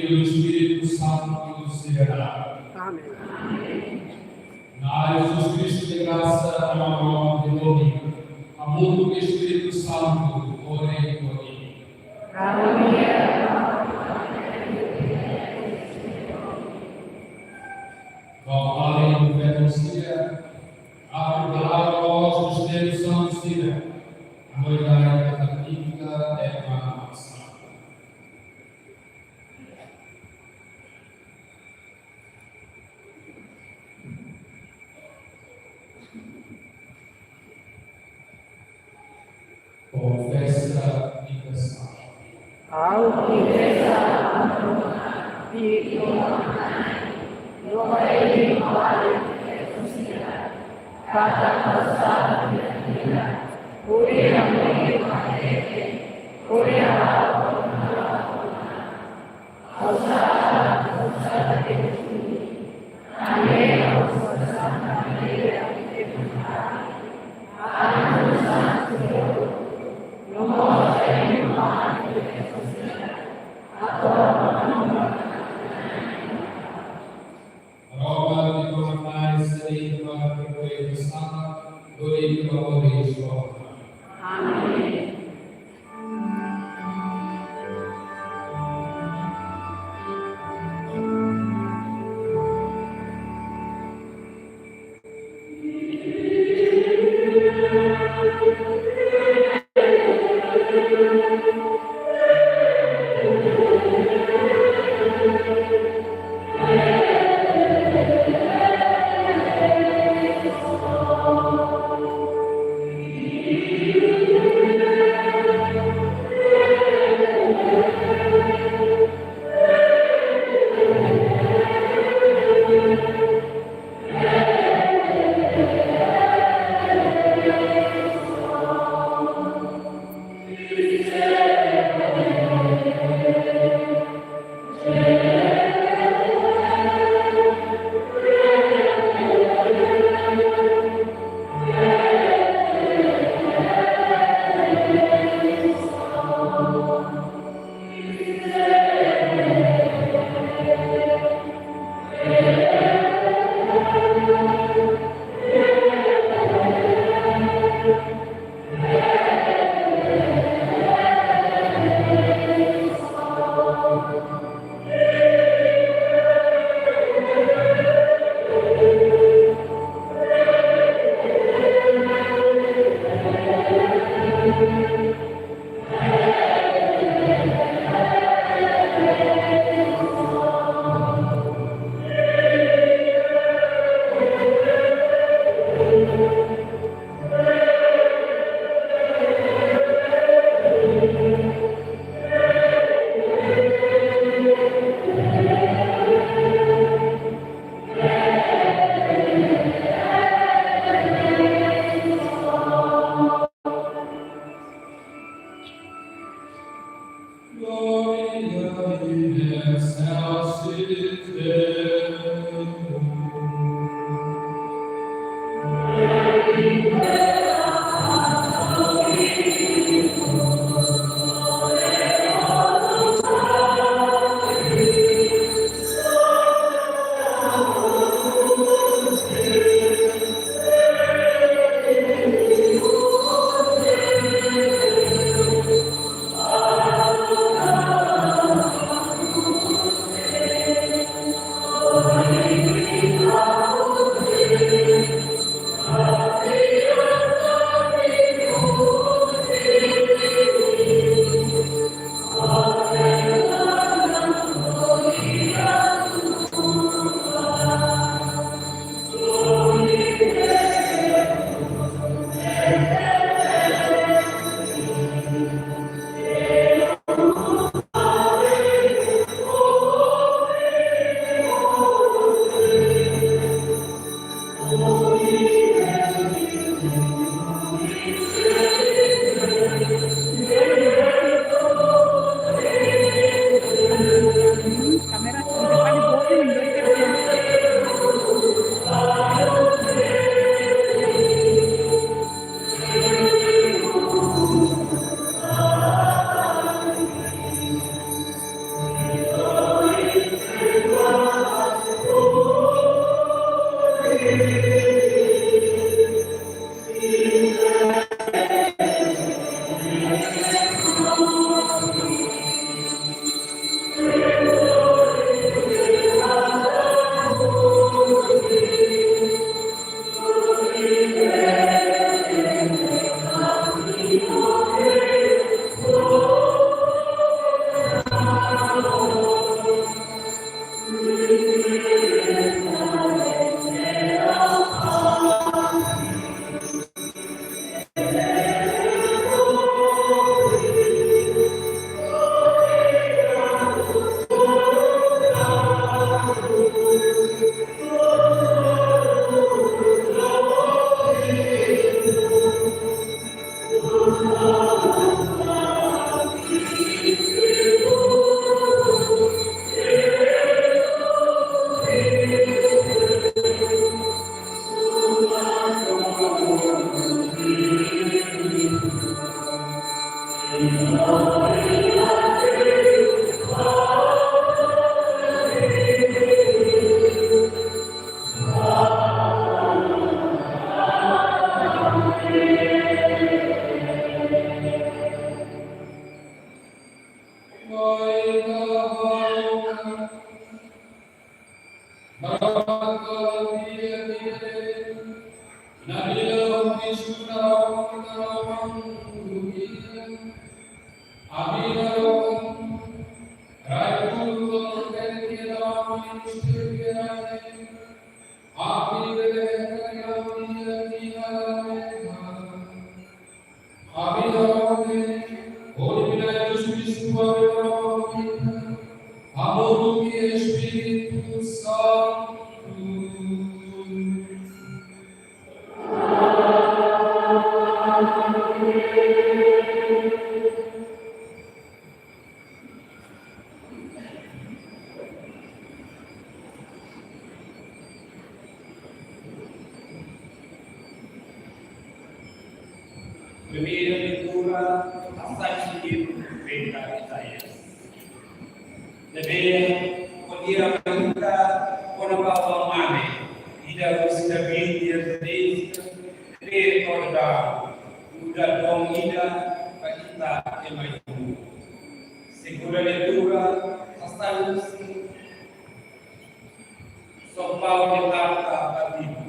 pelo Espírito Santo nos liberar. Amém. Na Jesus Cristo de graça, amor de domínio, amor do Espírito Santo, orei por mim. Vamos além do Venusia, acordar a voz dos teus santos filhos, a novidade da típica é uma ação. Confessa e canção. Ao que reza, e não é igual cada passada por Roba di comandare sereno per quel santo, dove lavori il suo. Amém. Amor do Espírito Santo. Primeira leitura, passagem do livro do profeta Isaías. Deve poder apresentar quando a mãe e da música bíblia desde recordar o da domina para quitar e mais um. Segunda leitura, passagem São Paulo de carta a Bíblia.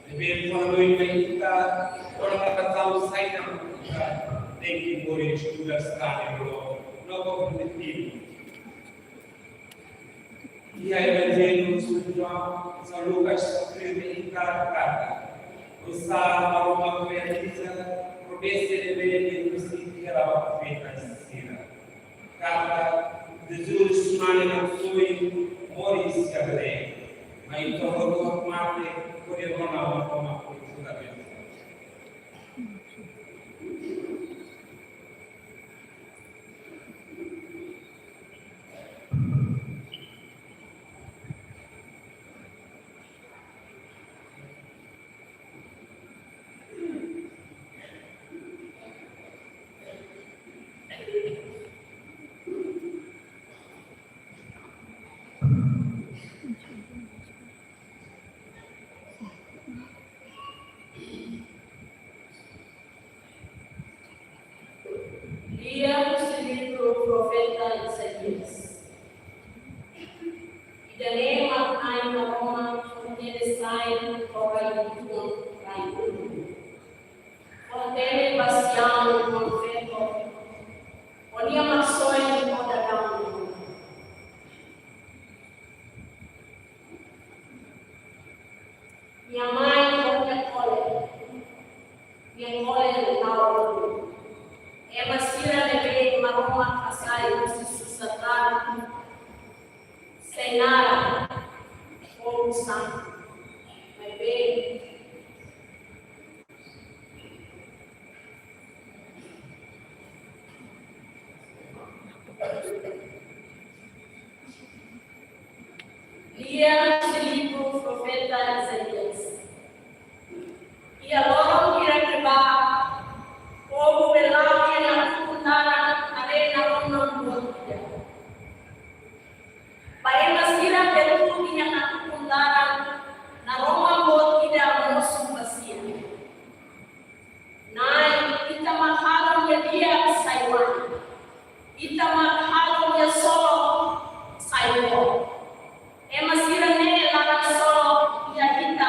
Deve quando identificar quando a casal sai da música tem que morrer estudar estar no cognitivo. E aí, Evangelho de João, São Lucas escreve em cada carta. Usar para uma coerência, promessa de ver que se era feita assim. Carta de Jesus, Maria, Sui, Maurício, Gabriel. Mas então, o Marte, por exemplo, não uma coisa da vida. Líamos o livro do profeta Isaías. Idanema ainda Roma, ele sai para o mundo. Contém Bastião, o profeta, onia mações de Modagão. Minha mãe, minha cólera é tal. É uma cira de ver uma Roma passar e se sustentar sem nada, como santo. Mas bem, lia esse livro do profeta Isaías. E agora irá acabar como belava na fundara arena Roma Mundial. Pai masira pelo tinha na fundara na Roma Mundial nosso passia. Nai kita mahalo ya dia saiwan. Kita mahalo ya solo saiwan. Masira ne lara solo ya kita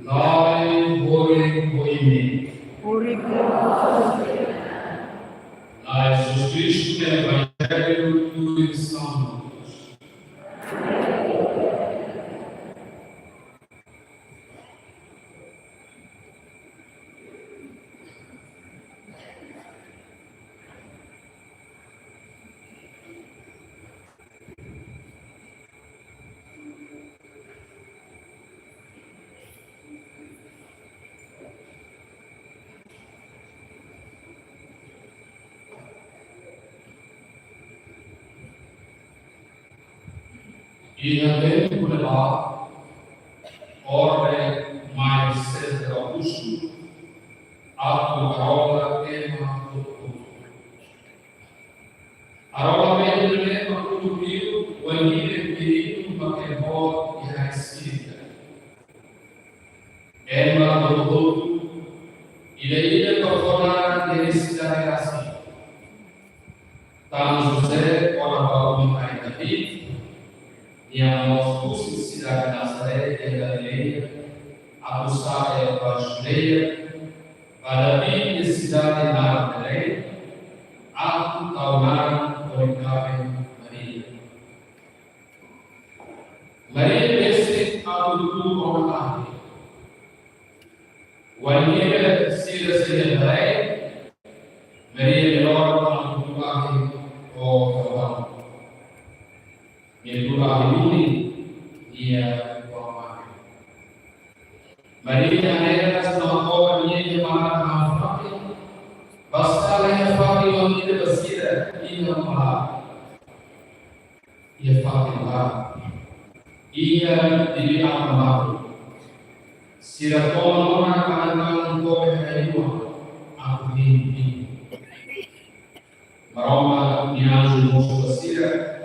Lai Hoine. Lai Jesus Cristo, Evangelho do São Lucas. E também por lá, ordem mais César Augusto, ato parola tema do Arola bem tema do Rio, o Emílio Perigo, Paquemó e Raicida. Emma do Rodo, e daí para fora de cidade assim. Tan José, ora para o David, yang Moscou, cidade de Nazaré e Galileia, a Bussara e a Judeia, para David, cidade de Nazaré, a Taunar, Oricabe, Maria. Maria desse a tudo com a Maria Sira Sira Maria melhor a tudo o Yaitu ini dia Tuhan. Maria adalah seorang yang bermanfaat. Basta yang fati yang tidak bersih, ia maha. Ia fati maha. Ia tidak maha. Siapa orang akan kau berhidup aku ini. Maroma niazu musuh bersih.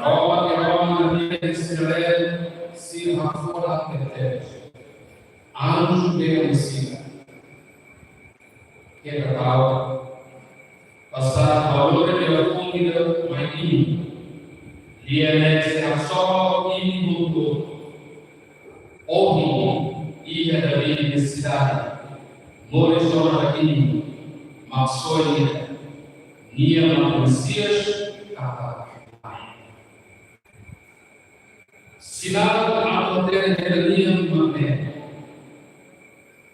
Roma che Roma di Israele si raffona per te. Anjo de Messina. Che tratava passare a valore della comunità maini. Lienese a solo in tutto. Ogni ia da necessidade. More sono aqui. Mas sonha. Nia não Messias. Sinal atau terjadi mana?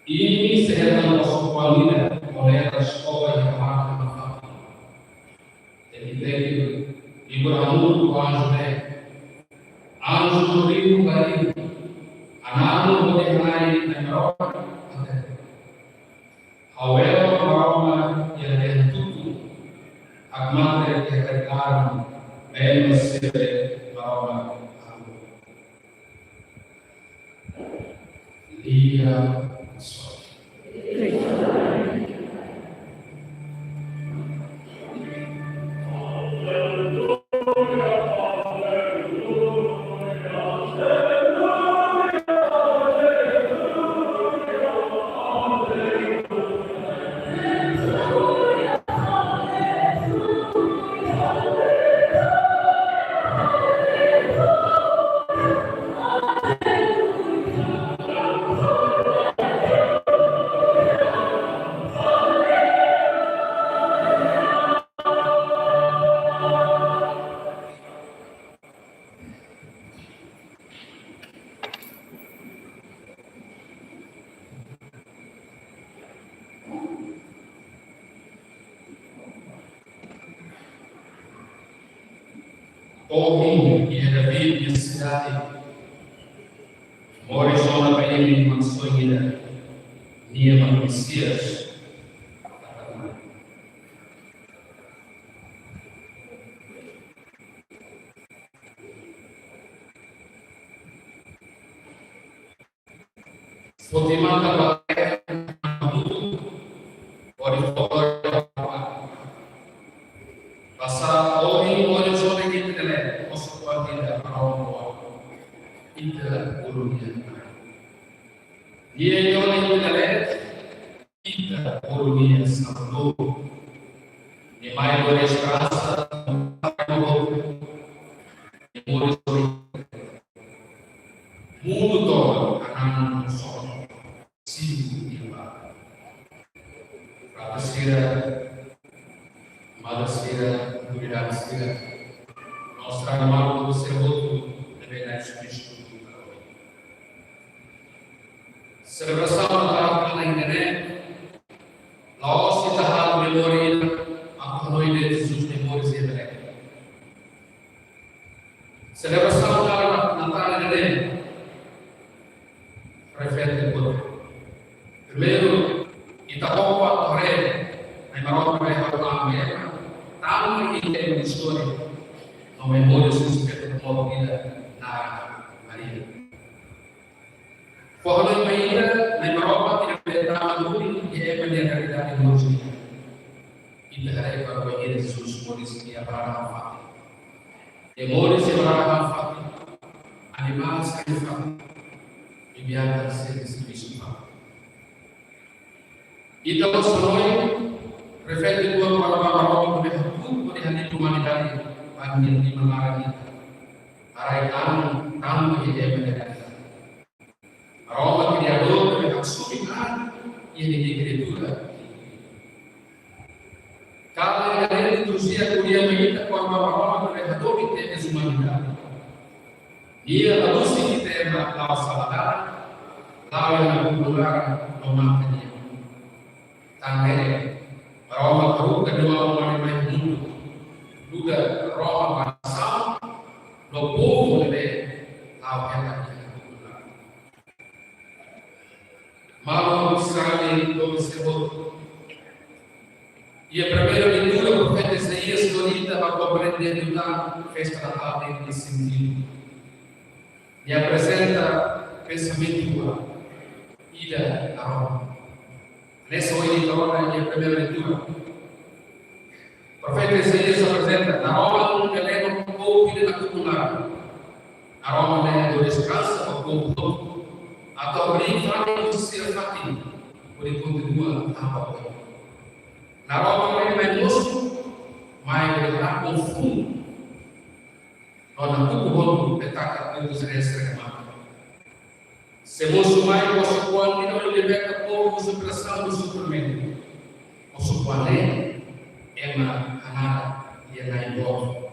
Ini seheran osokwalina oleh sekolah yang mahal. Jadi ibu ramu anju ribu kali, anak boleh naik dan merokok. However, orang yang tertutup, agama terkekang, masih orang Dia Ouvindo que era vivo de cidade, mora só na ele mansões minha Messias. Fatima trabalha pode passar olha só de que ele posso pode dar para o ita urunia dia olha ele ita urunia sabdo ni mai boleh serasa mundo todo akan Celebração Natal na internet, lá se está a memória a noite de Jesus memórias em Belém. Celebração Natal na internet, refere o primeiro, Itapoca a Torre, na Marota vai falar a guerra, tal e tem uma história, no memória se respeita como vida na Maria. Falando ainda, na Europa, tem a muito que é a realidade hoje. E daí para o Evangelho de Jesus, Mores e Abraão, Mores e Abraão, animais que falam, e viaja seres Cristo. Então, o Senhor refere para o Abraão, que tudo por a humanidade, para a gente mamar para a que é a realidade. Roma criador que assumirá e ele criatura. Cada galera introduzia a curia com a Roma criador que tem essa humanidade. E a luz que tem na salada, lá é no lugar do mantenimento. Também Roma caruca do humanidade mundo. Lugar Roma passão, no povo de lá é Malo Israel do Senhor. E a primeira leitura do profeta Isaías Dorita vai compreender a festa natal nesse sentido. E apresenta pensamento igual. Ida a Roma. Nessa editora e a primeira leitura. O profeta Isaías apresenta a Roma um galeno povo de popular. A Roma é do descanso ao povo todo. A Tobrin fala ser fatinho, por enquanto continua a volta. Na Roma ele vai moço, mas ele está confuso. Nós não podemos petar com os restos. Se moço mais moço quando não liberta o povo da supressão do suprimento, o suplente é uma canada e é na igual.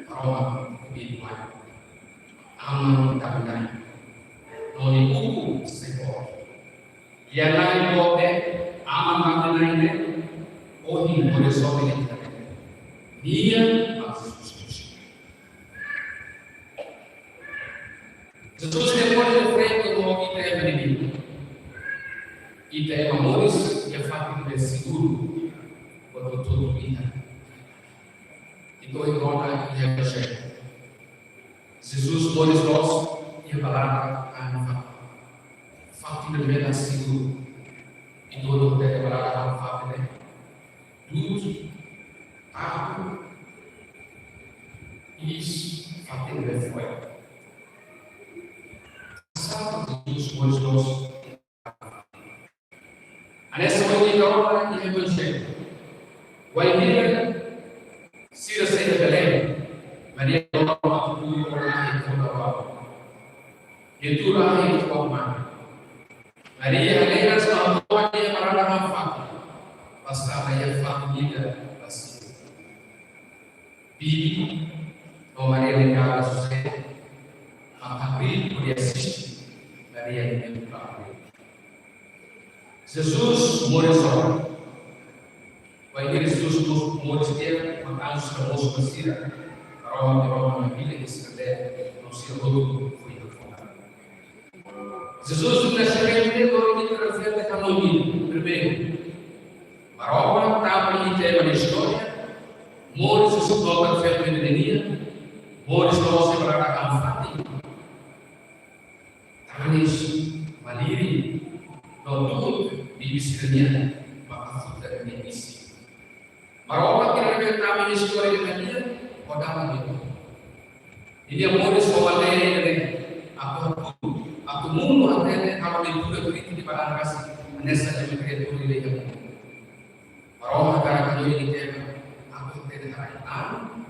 Roma e mais. Ama também. Noni buku sekor. Ia naik bote, aman naik odi boleh soal ini. Dia Jesus. Jesus depois de frente com o que é menino. E tem amores que fazem de seguro quando tudo vida. Então igual e é Jesus mores nós e a palavra fakir beda seguro e todo o tempo para fakir tudo aku is fakir beda foi sabe dos modos nessa manhã e evangelho vai vir se você de Belém Maria não pode curar itu lahir Tuhan. Maria alegra sama Tuhan dia para fakir. Pasal dia fakir pasti. Bibi, Maria legal susah. Abrir por assistir. Maria dia fakir. Jesus morreu. Vai Jesus morreu dia, makan semus Mesir. Roma pilih Israel, não se rodou. Jesus sudah sering kalau kita reflete teknologi berbeda. Maroma também tem uma história. Mores o seu próprio feito de dia. Mores nós separar a fati. Tanis maliri no tudo di bisirnya maka sudah diisi. Maroma kira-kira também história de dia. Kodama itu. Ini mores awalnya aku mundo até kalau leitura política de para kasih nessa geometria política. Para cara que ele tem aku tem harapan.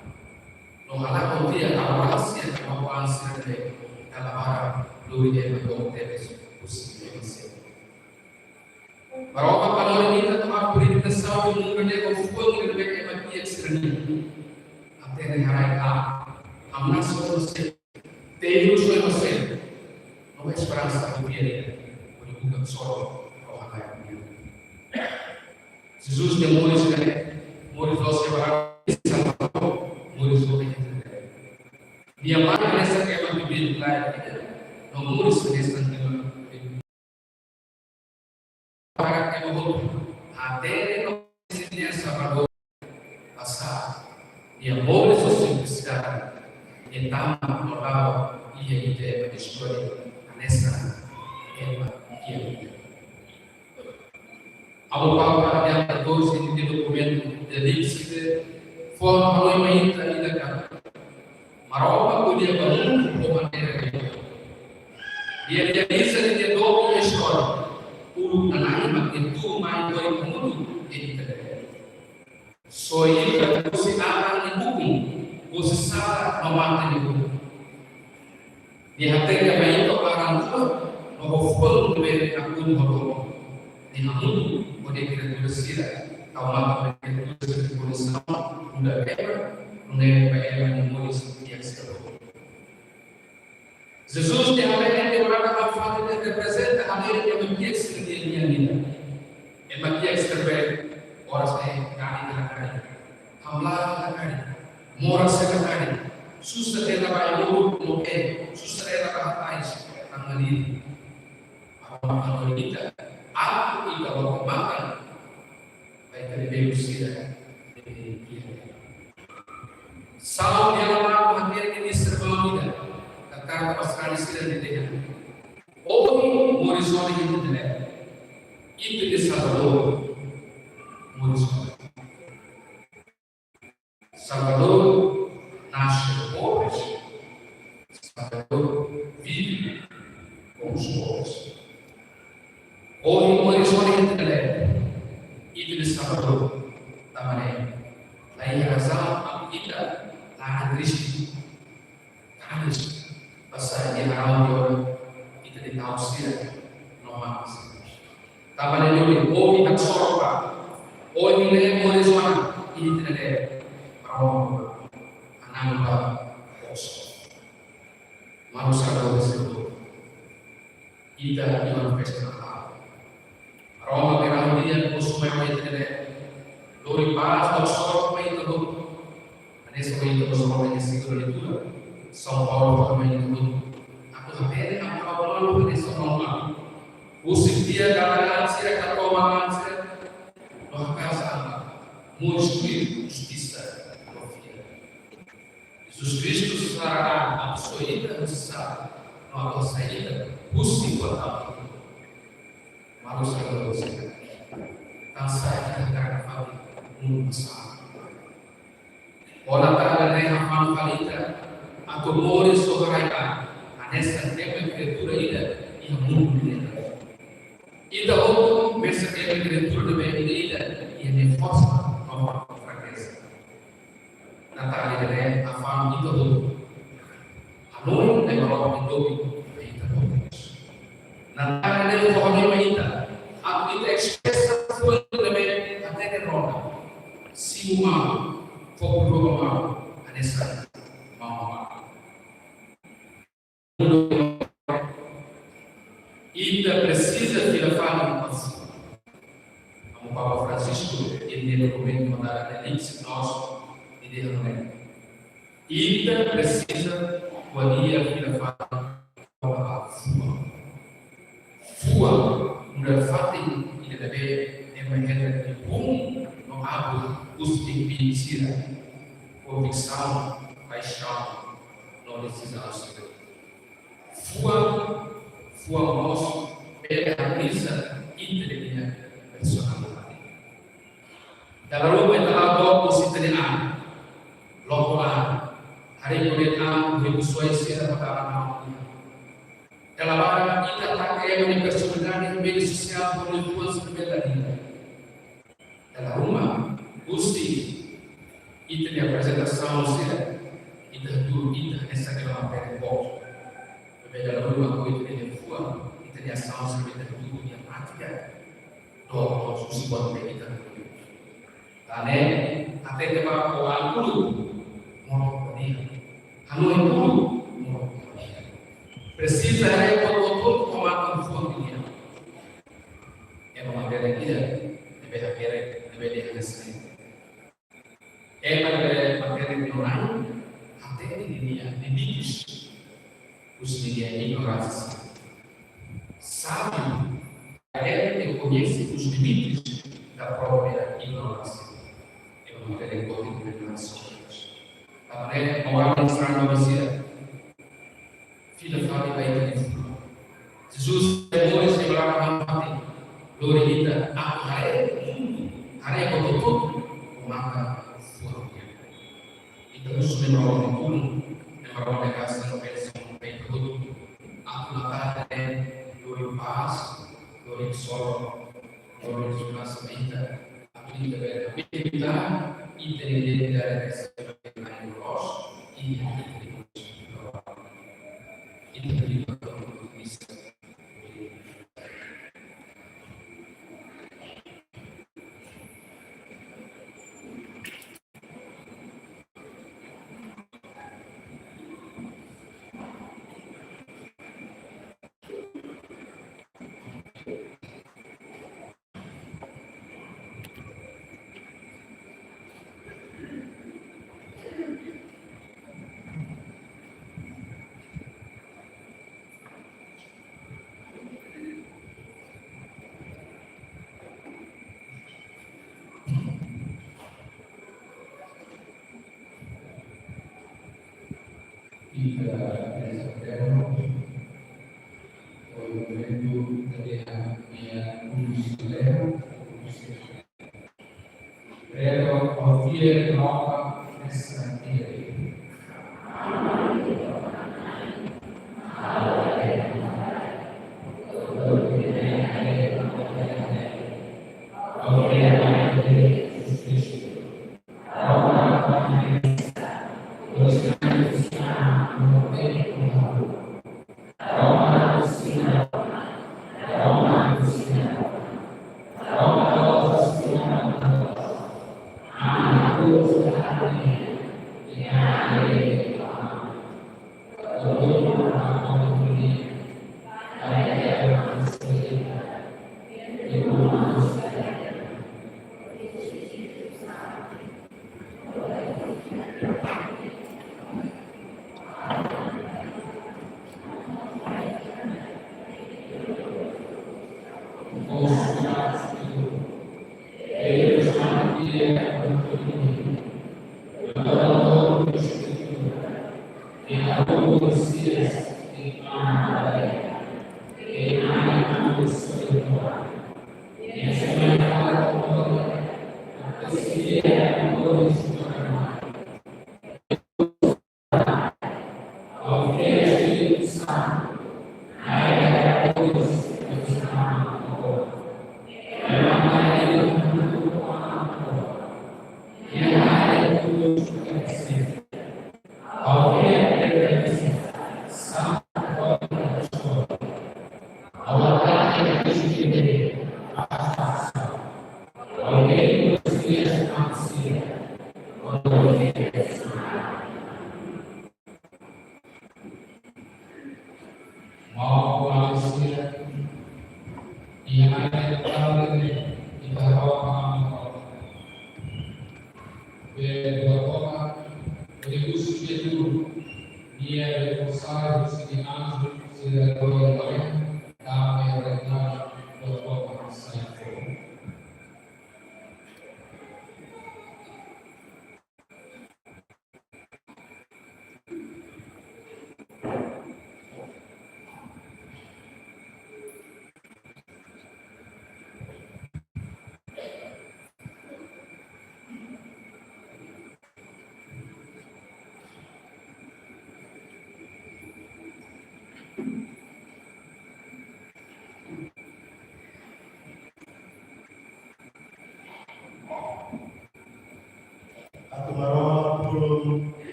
No ala kontia kalau rahasia kemampuan sendiri kalau para dulu dia berdoa possível. Para kalau ini tetap política saúde mundo dia com fogo de bem mati extremi. Até harapan. Amna solusi. Tem você. Uma esperança que viria por bukan solo roh kaya. Jesus dia murid dosa barang murid dosa dia mana nessa que é bíblia lá no murid nessa para que eu até no nessa valor passar dia murid dosa simplicidade então moral e a ideia da história nessa Ao Papa yang 14 di dokumen dari situ forma loimenta ida kan maropa kudia bangun rumah dia bisa dia doa história ulu nanai makin tu mai doi mundo ini so ini si akan hukum si salah nomata hukum dia hatinya baik orang tua full dari akun hoto di mundo poder reduzir ao mapa de reprodução da guerra, Jesus tem a lei de orar a fato de representa a lei de uma pieza de minha vida. É uma pieza que ora se cari da cari, hamla da cari, mora se da cari, susta de la vai no que, susta de la batais, amali, amalita, aku tidak mau makan, baik dari berusia. Saul yang lama hadir ini serba kata pasal istilah dia. Oh, Morrison itu dia. Itu dia Salvador. Morrison. Salvador nasce pobre. Salvador vive com os pobres. Oh, Morrison itu dia. Itu dia Salvador. Tamannya. Lain razão kita tahan Kristi, tahan Kristi. Pasal dia haram dia kita ditausir normal. Taman ini oh kita sorba, oh ini boleh semua ini tidak ada haram anak bos. Manusia bersatu kita dimanfaatkan haram haram dia musuh yang tidak ada. Lori paz do sol também tudo. Nesse momento nós vamos conhecer a leitura. São Paulo também tudo. Aku sampai aku awal ini semua. Usia garansia katomansia. Nós casa mostrar justiça. Jesus Cristo será absoluta justiça. Nossa saída possível a manusia dosa. Tansa kita akan faham. Orang tak ada hafal kalita atau boleh sohraika anessa tempo criatura ida ia mundo ida ou pensa que a criatura de ida ia de força nova fraqueza Natália né a fama ida do alô é uma do ida Natália né forma ida a ida expressa sua também até de roda se uma for uma anessa mama ainda precisa de falar assim como Papa Francisco ele recomenda mandar a elite nós e dele ainda precisa valia de falar fua mulher fácil e deve emergir de bom no abo os impedira convicção, paixão, não decisão. Fua nosso realiza inteligência personalidade. Dalam rumah telah bawa positeringan, lokolan, hari kemudian bersesuai secara perkara. Dalam barang kita tak kaya personalidade media sosial berlebihan sebenarnya. Dalam rumah Gusti itu dia apresentação saya itu dulu itu essa que ela pega pouco berbeda dalam rumah itu dia fua itu dia ação sebenarnya dulu dia prática do susi buat kita karena até que para o algo mau dia anu itu precisa é o todo tomar com fome dia dia deve dihasilkan. Materi online até dia dibikin os media ignorância. Sabe, ele conhece os limites da própria ignorância. Eu não terei conta de ignorância. Até uma mensagem para você. Filha, fala aí para Jesus depois de falar mati, glorita aku hari betul maka suruhnya. Itu terus membawa kasih sampai betul. Aku nakate glori paz, glori solo, glori sunas vida. Aku tidak berbeda, tidak ada kesempatan los, ini bisa.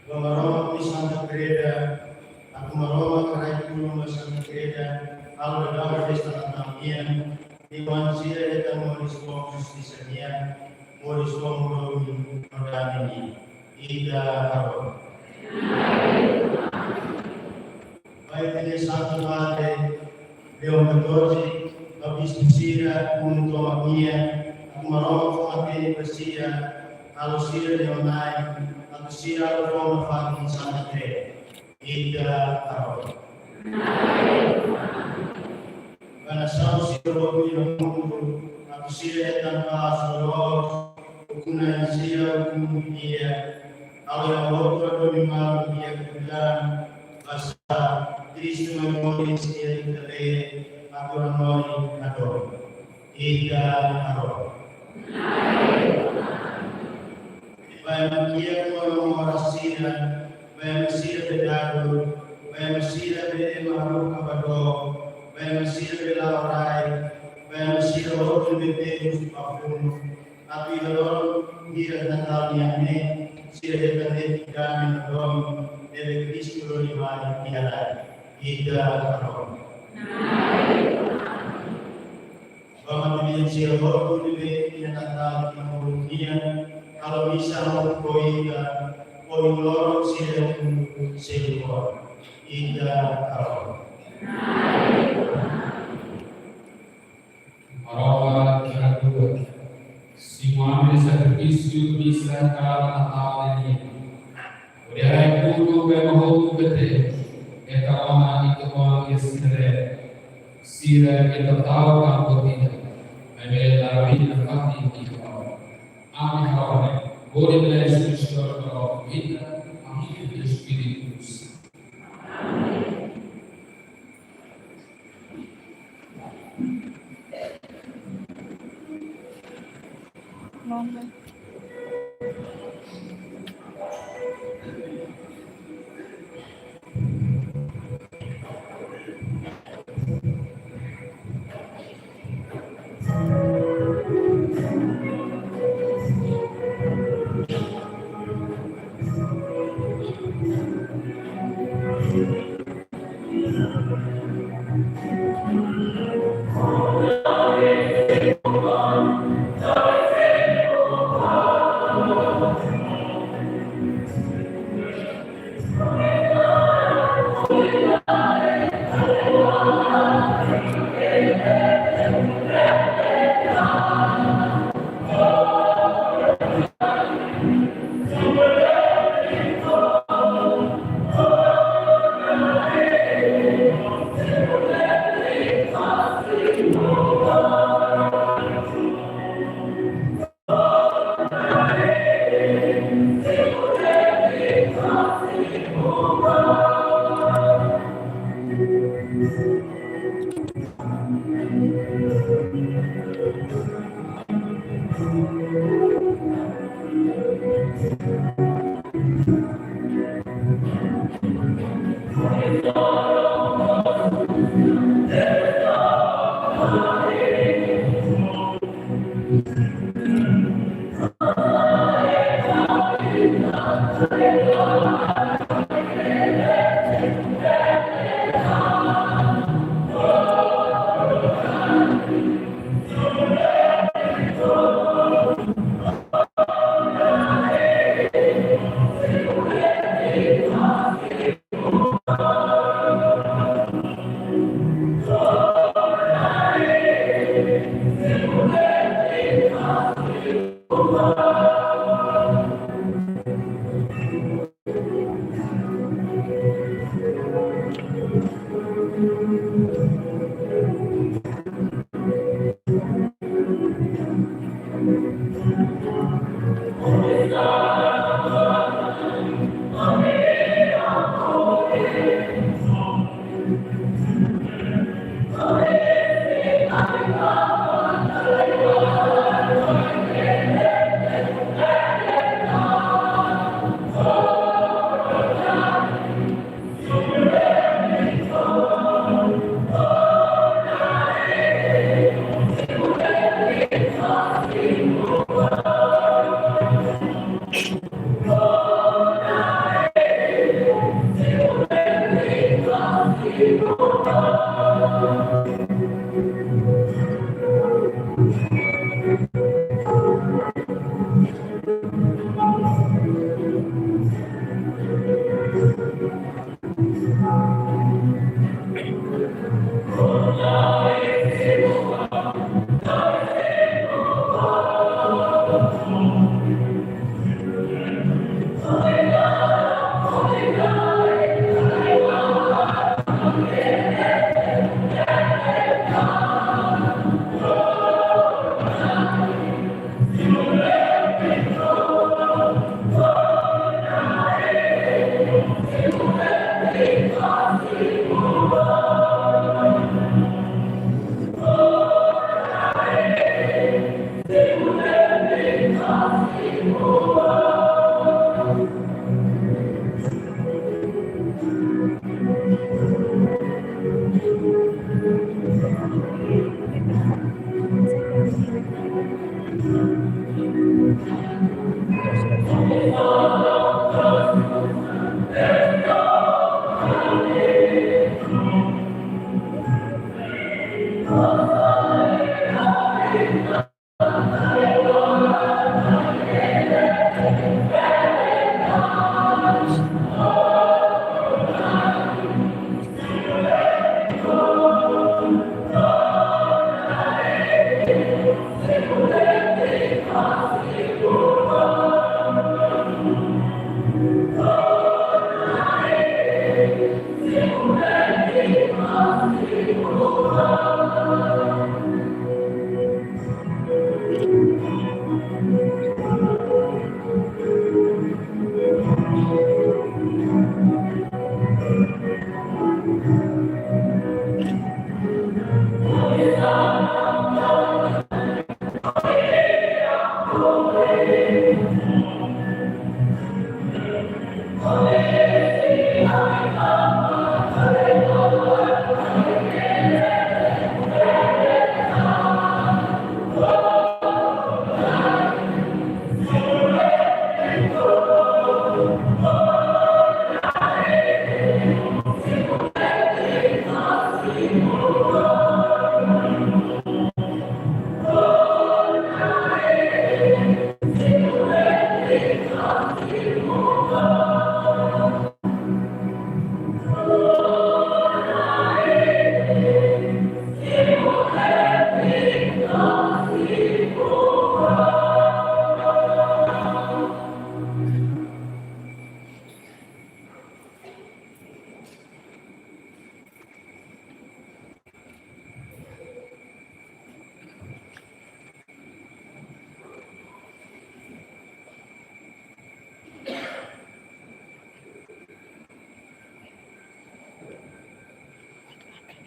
Maroma di Santa Creda, aku maroma karai kuno di Santa Creda, kalau dalam festa Natal di manusia kita mau disuruh justisinya, mau disuruh menolong orang ini, ida karo. Baik ini Santa Madre, Leon XIV, habis disira untuk magia, aku maroma mati bersih, kalau sira Leonai. Sira from Fang Santa Creda, ida karo. Karena satu sira yang muncul, aku sira tanpa seluruh hukuman sira hukum dia. Kalau yang waktu memang dia kebetulan bahasa Kristus memori sira kita aturan noi ador, ida karo. Baik dia menguasai, baik dia berdagu, baik dia bermalu kepada, baik dia berlaurai, baik dia orang berdeus apapun. Tapi kalau dia tentang ini, dia berkata tidak menolak dari Kristus lima tiada, tidak menolak. Bahwa dia orang lebih tentang kemudian. Kalau bisa poin lorong sila seluruh ida karo. Maroma kira-kira semua sacrifício bisa kala Natal ini. Olhai tudo que morreu bete, é calma e calma escreve. Sira que total campotina, mas ela vida fácil de Amin kawan, boleh belajar sesuatu kalau kita amin Espiritus.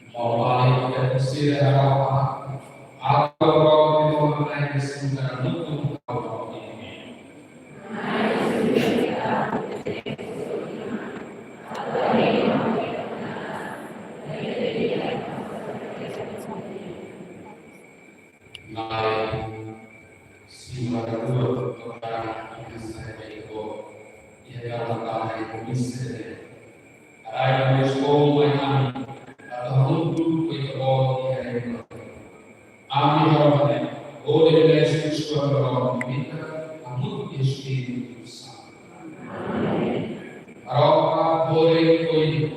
Mawali dan kusir harapan Al-Qur'an itu mengenai kesimpulan hukum Allah ini. Naik simbol kebenaran yang saya itu ia dalam bahasa Indonesia. Ada yang bersekolah atau untuk berdoa di Amin Rabbi, oleh Yesus Tuhan kita, amut Espírito Santo. Roca boleh koi,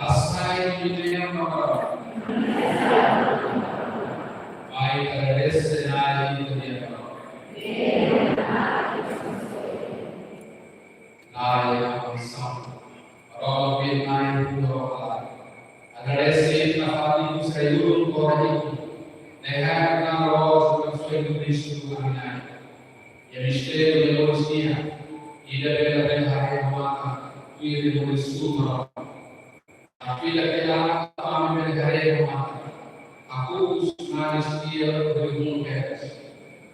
asai dunia makar, baik terdes senai dunia makar. Naya Santo, Roca naik doa. Agradecer na fala do Senhor, corre, negar na rosa do Senhor Cristo do Caminhar. E a mistério de Lorisia, e da bela terra romana, filha de Morisuma, a filha que lá, a minha terra romana, a cus na estia do mundo,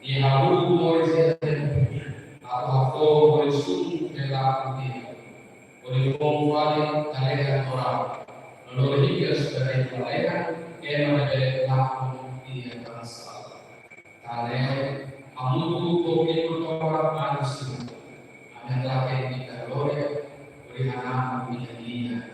e a rua Morisия, a tua forma de sumo que lá podia. Por isso, como vale, a lei moral. Lalu hingga sebagai pelayan yang melakukan dia bangsa. Karena amutu kopi bertobat manusia, adalah yang kita boleh berikan menjadinya.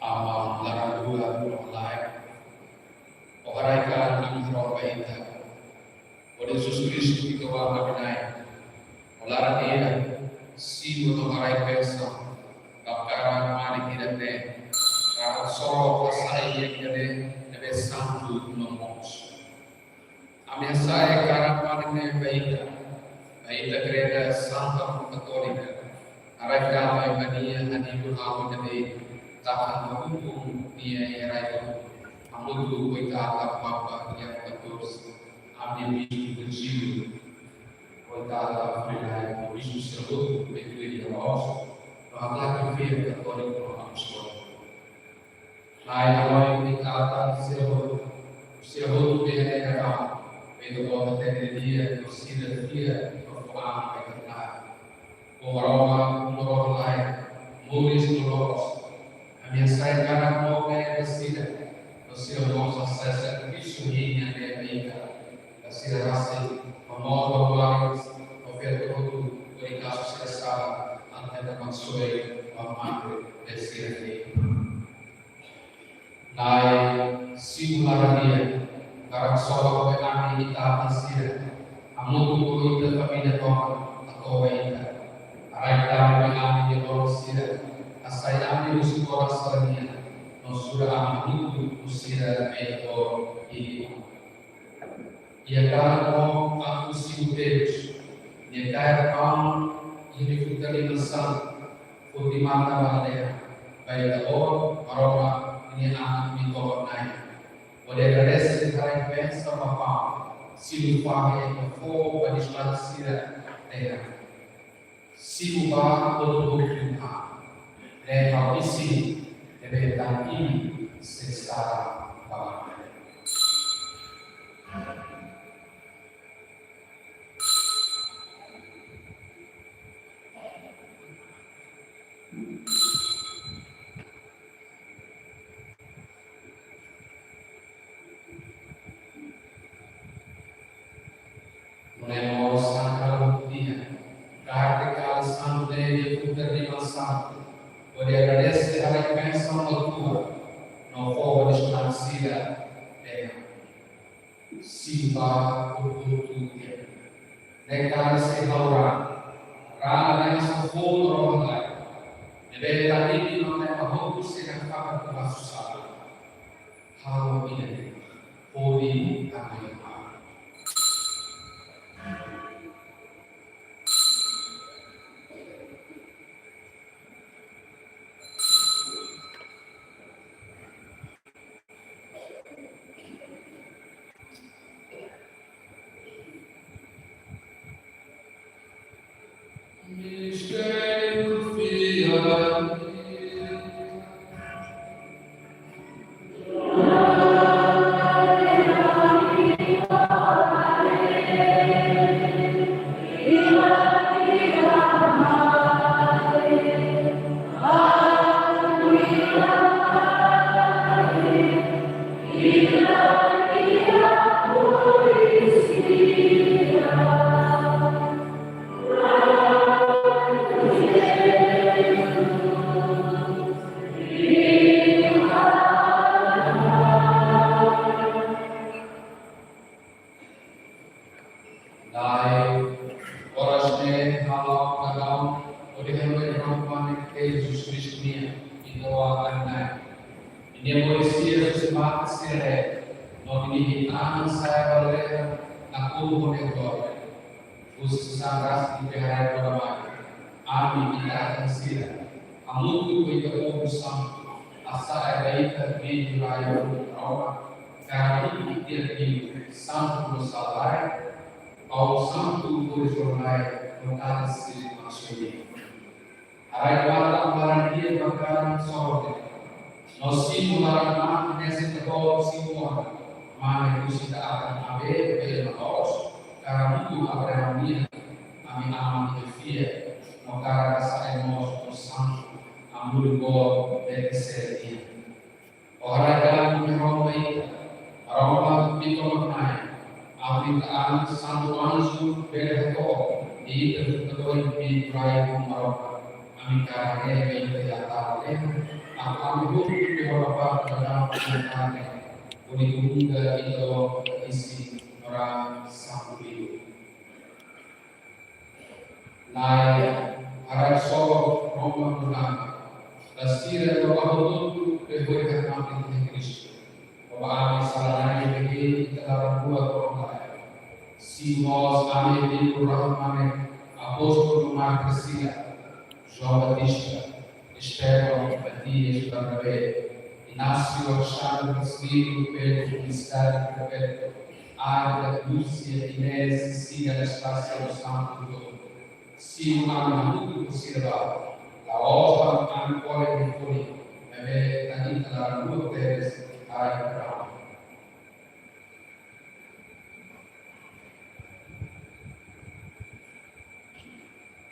Amal larang dua lain. Orang kan ingin kita. Oleh Yesus Kristus kita wahai naik. Larang dia si untuk orang pensa. Kapkaran mari kita deh. Kalau soro pasai yang jadi lebih santu nomos. Amin saya karena mari baita. Baita kerja Santa Katolika. Arah kami mania hadi berhawa jadi tahan hukum dia era itu. Amutu kita akan apa yang terus ambil itu berjiwa. Kita akan mengenai isu sebut begitu dia os. Bahkan kafir Katolik Protestan. Lain awal kita akan sebut dia era. Itu bahwa dia bersih dia berfaham berkenal. Orang lain mulis mulos. Kami saya karena mau kayak bersih. Bersih orang sukses itu yang dia berikan. Bersih rasa Lai simularia karang soba ko ani ita pasira amutu ko ita pamina ko ako ita aray ta ko ani de sira asay ani usura sarania no sura amutu usira eto ini ia karang mo aku siuteus ia karang ini futali masal futi mata balea baik o aroma ini anak mito naik. Oleh rest hari pensa papa silu pahe ko padismat sira tera. Silu ba todo tuha. Leha isi deve tan ini sesara ba. Mulai sangkal dia, kartikal sampai putar santo. Oleh agradecer hari pensão tua, não for desconhecida, Siva Utututia. Nekar se haura, rana nessa fogo rola. Deve estar ali não é para roubo se cantar para susar. Hawa ini, holy amai.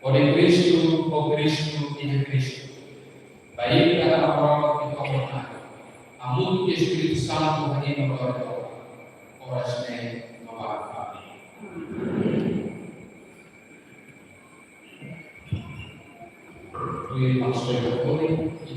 Oleh Cristo, o Cristo e de Cristo. Baik dalam prova de comunidade. A muito que Espírito Santo vem no glória. Orasne no Pai. Tu irmãos, eu vou e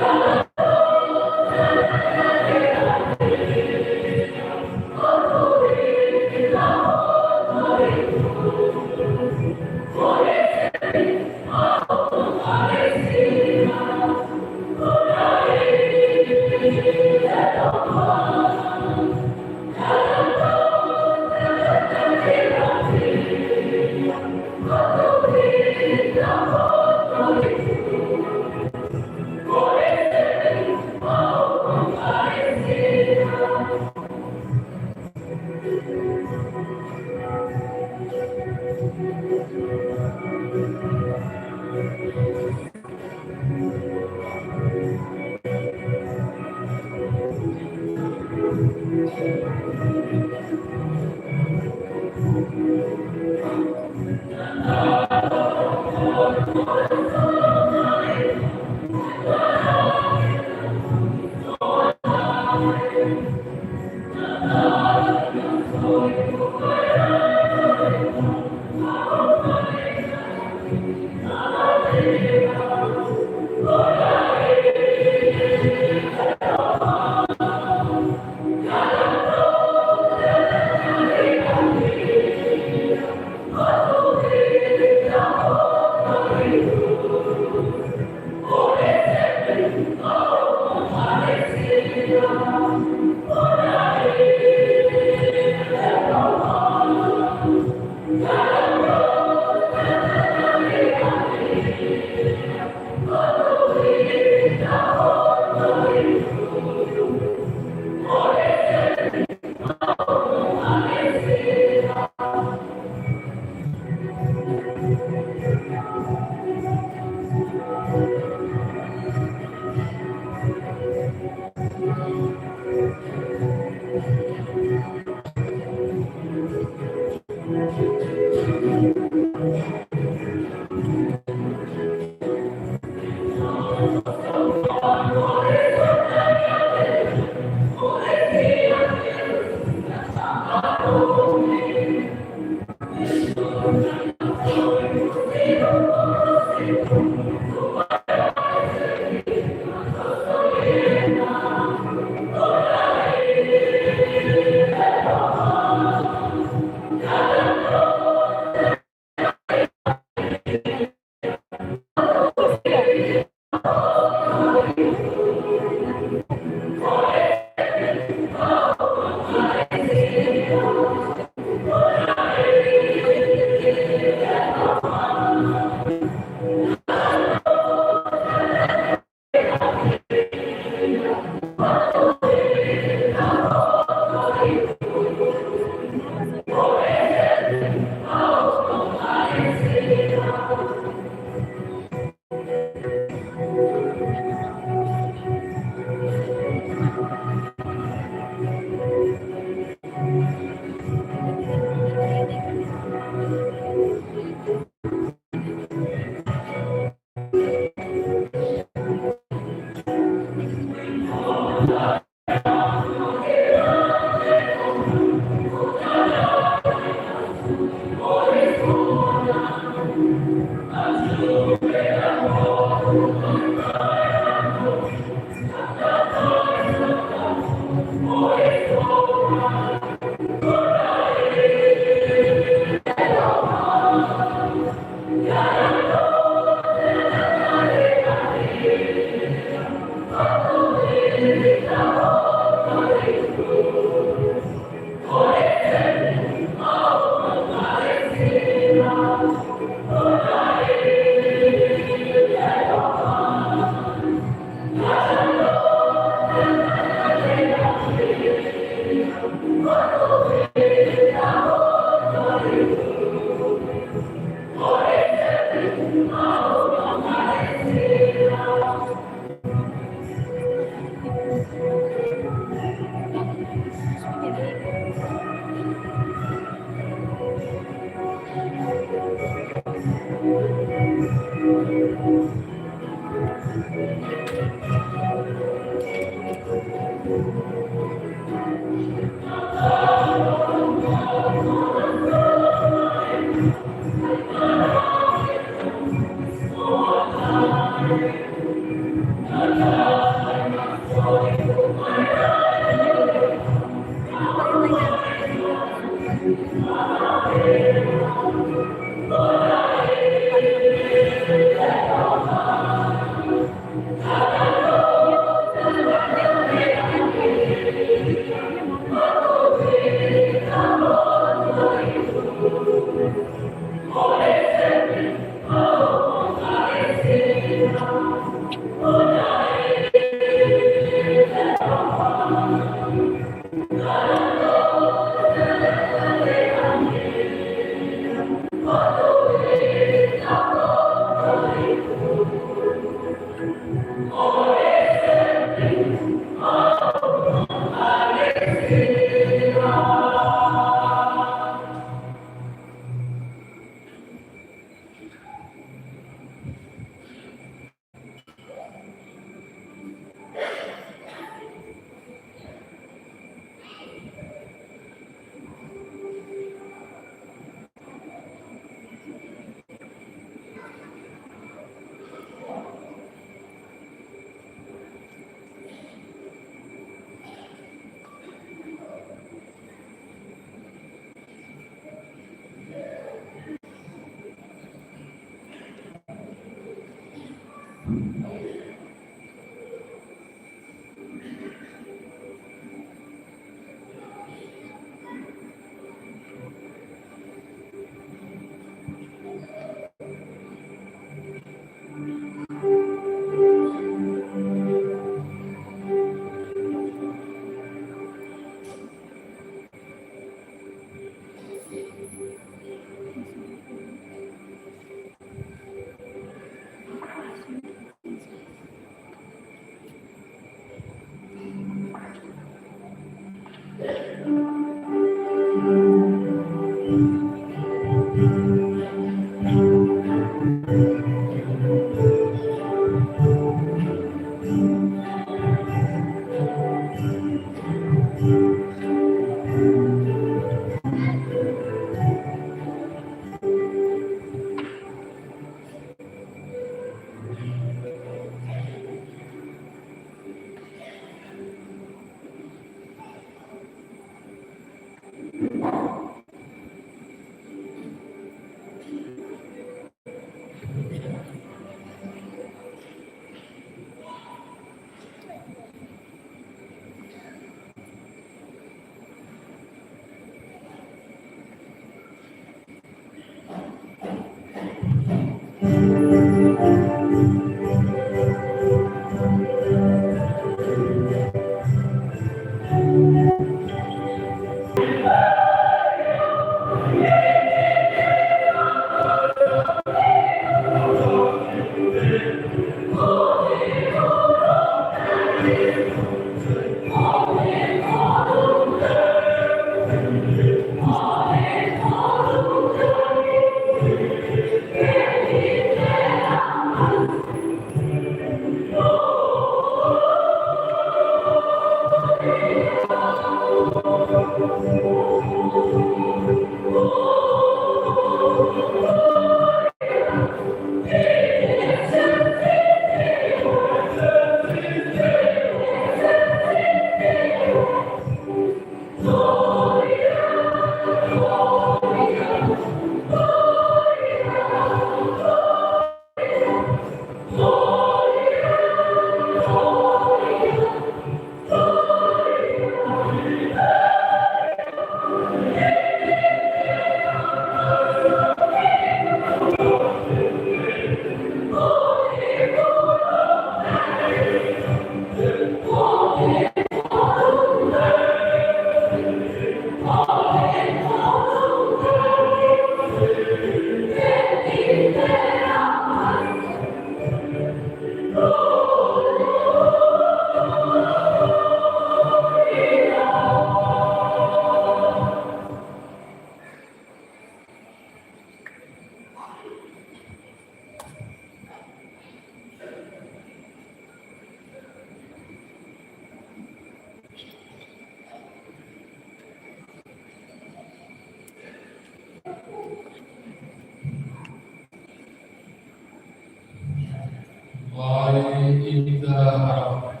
Vai kita harapkan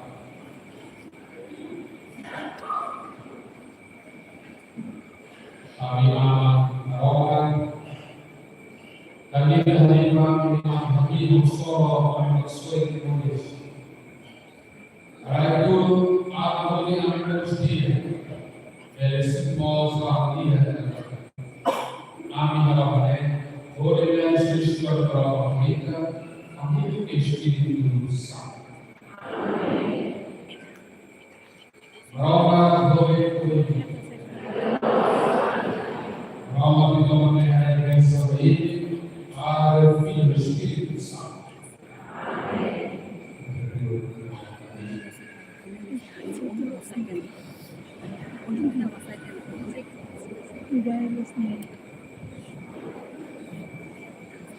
kami vida hari kami hidup solo kami sesuai dengan karena itu apa boleh kami bersedia dari semua sahaja kami harapannya boleh menjadi berapa kita kami itu espiritu santo Roma boleh Roma di nome di Cristo Padre, Figlio e Spirito Santo.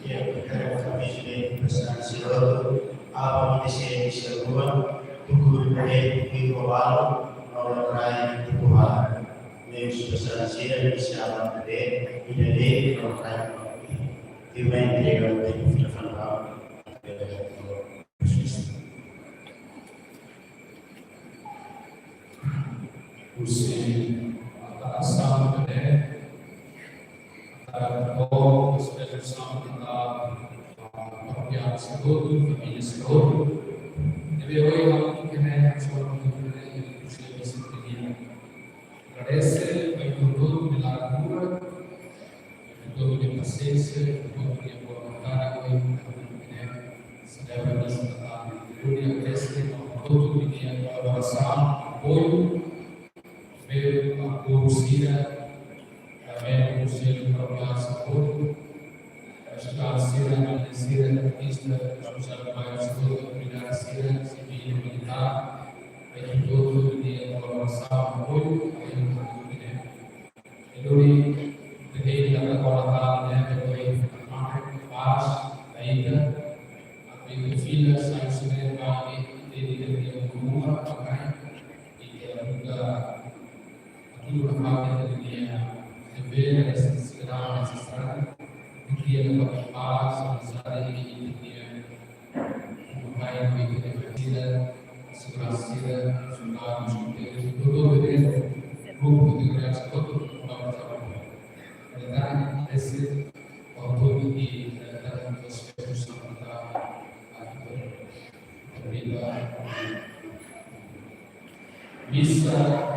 Ya, perkara kami sudah bersama silaturahmi apa yang diseruan tugur dari Tuhan Allah Rai Tuhan yang bersama silaturahmi bersama dari Ide Allah Rai Tuhan yang dilakukan Usi asal pada oh sebagai sama kita yang seluruh família seluruh jadi hoje kami semua kita ini bisa begini agradece por tudo pela cura por tudo de paciência por tudo de boa vontade se deve nos dar tudo agradece por tudo de adoração apoio ver a curiosidade também o seu próprio sabor ajudar a ser a pista ajudar mais tudo cuidar ser civil militar aí todo dia colaboração apoio aí ele tem da colaboração né depois paz ainda a filha sai sobre a ele comum pakai e juga tudo que faz dever segera necessário dia dapat paz saudade e dia vai me ter segura sudah tudo bem grupo de graça todo dan esse autor que da discussão da vida missa